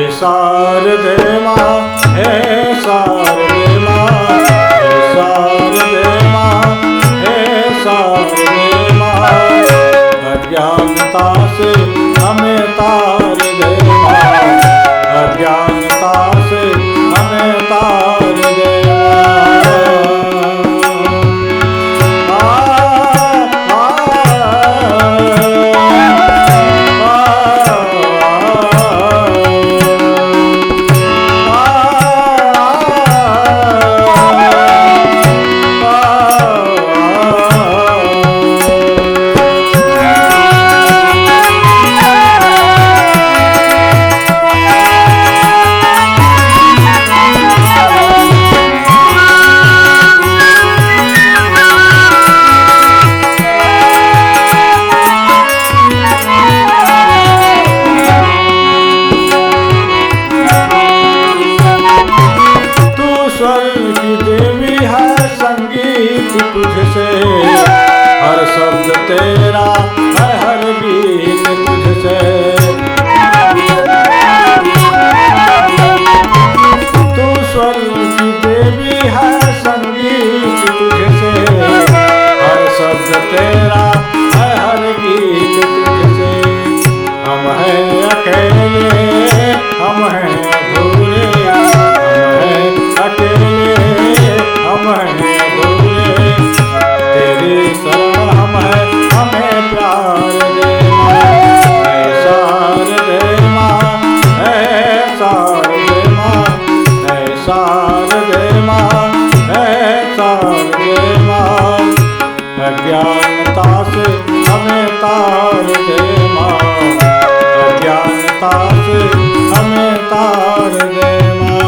शारदे माँ, हे शारदे माँ, हे शारदे माँ, हे शारदे माँ, अज्ञानता से हमें तार दे माँ, अज्ञानता से हमें तार दे तुझसे हर शब्द तेरा है, हर गीत तुझसे। तू स्वर्ग की देवी है, संगीत तुझसे हर शब्द तेरा है, हर गीत तुझसे। हम हैं अकेले, हम हैं अधूरे, हम हैं अकेले, हम हैं तेरी शरण हम है, हमें प्यार दे माँ, हे शारदे माँ, हे शारदे माँ, हे शारदे माँ, हे शारदे माँ, अज्ञानता से हमें तार दे माँ, अज्ञानता से हमें तार दे माँ।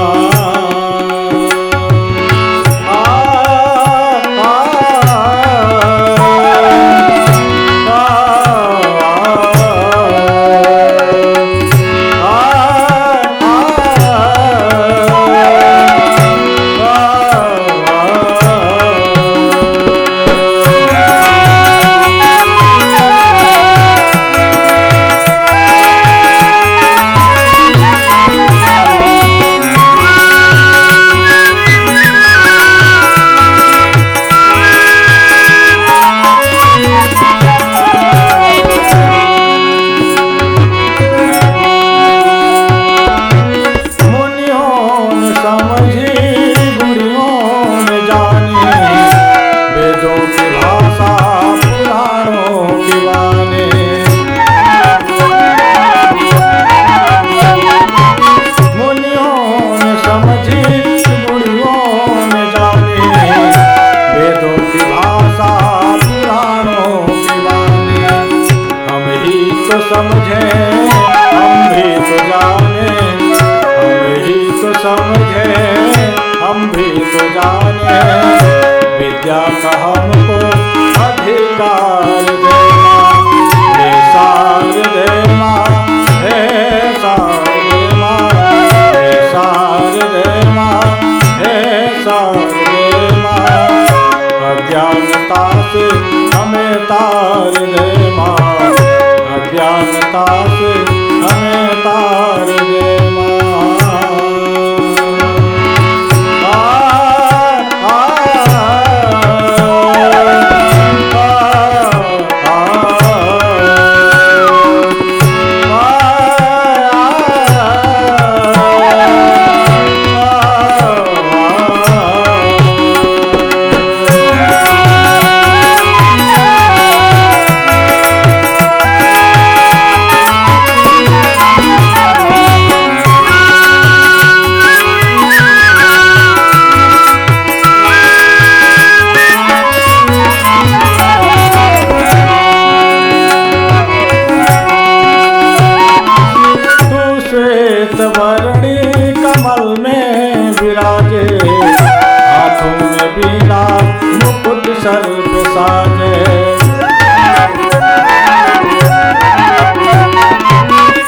समझे हम भी तो जाने, हम ही तो समझे हम भी तो जाने, विद्या का हमको अधिकार दे माँ, हे शारदे माँ, हे शारदे माँ, हे शारदे माँ, हे शारदे माँ, अज्ञानता से हमें तार दे माँ, अज्ञानता से हमें तार दे माँ। वर्णी कमल में विराजे, हाथों में बीना मुकुट सर पे साजे।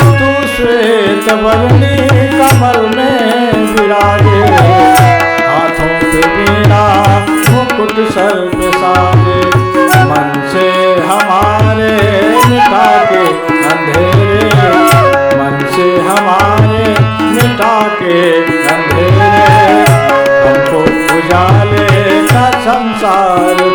तू श्वेत वर्णी कमल में विराजे, हाथों पे बीना मुकुट सर पे साजे। मन से हमारे मिटा के अंधेरे, मन से हमारे के अंधेरे, हमको उजाले का संसार